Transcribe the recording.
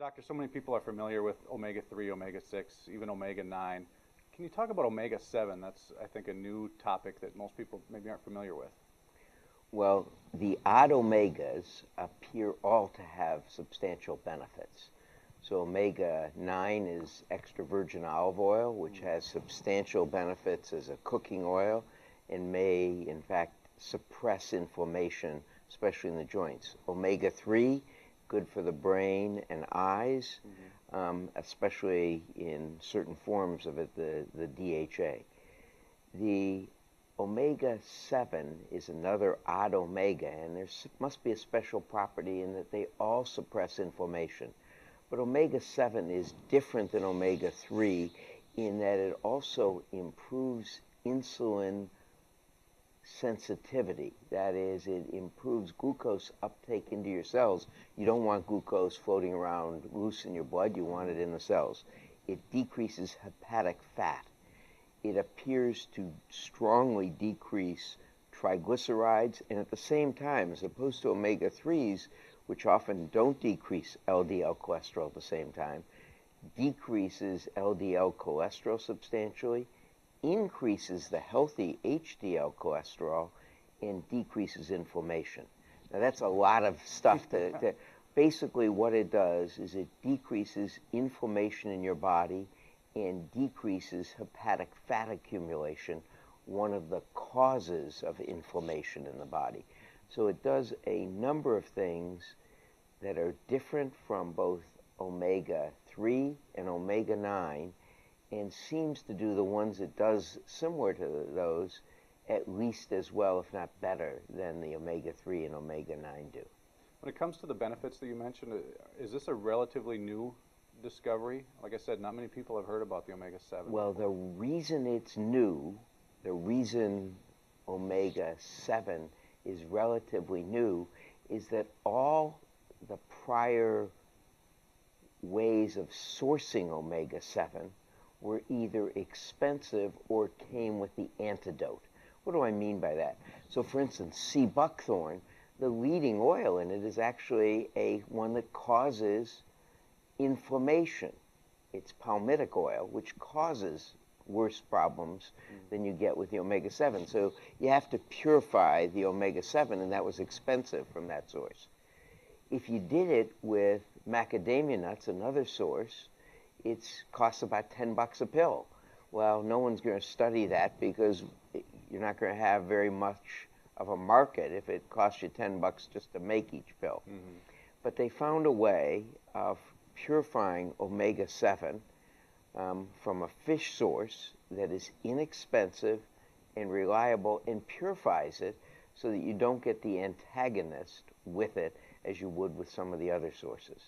Doctor, so many people are familiar with omega-3, omega-6, even omega-9. Can you talk about omega-7? That's, I think, a new topic that most people maybe aren't familiar with. Well, the odd omegas appear all to have substantial benefits. So omega-9 is extra virgin olive oil, which has substantial benefits as a cooking oil and may, in fact, suppress inflammation, especially in the joints. Omega-3, good for the brain and eyes, especially in certain forms of it, the DHA. The omega-7 is another odd omega, and there must be a special property in that they all suppress inflammation. But omega-7 is different than omega-3 in that it also improves insulin sensitivity. That is, it improves glucose uptake into your cells. You don't want glucose floating around loose in your blood. You want it in the cells. It decreases hepatic fat. It appears to strongly decrease triglycerides, and at the same time, as opposed to omega-3s, which often don't decrease LDL cholesterol at the same time, decreases LDL cholesterol substantially, increases the healthy HDL cholesterol, and decreases inflammation. Now that's a lot of stuff to basically what it does is it decreases inflammation in your body and decreases hepatic fat accumulation, one of the causes of inflammation in the body. So it does a number of things that are different from both omega-3 and omega-9 and seems to do the ones it does similar to those at least as well, if not better, than the omega-3 and omega-9 do. When it comes to the benefits that you mentioned, is this a relatively new discovery? Like I said, not many people have heard about the omega-7. Well, the reason it's new, the reason omega-7 is relatively new, is that all the prior ways of sourcing omega-7 were either expensive or came with the antidote. What do I mean by that? So for instance, sea buckthorn, the leading oil in it is actually one that causes inflammation. It's palmitic oil, which causes worse problems than you get with the omega-7. So you have to purify the omega-7, and that was expensive from that source. If you did it with macadamia nuts, another source, it costs about $10 a pill. Well, no one's going to study that because you're not going to have very much of a market if it costs you $10 just to make each pill. But they found a way of purifying omega-7 from a fish source that is inexpensive and reliable and purifies it so that you don't get the antagonist with it as you would with some of the other sources.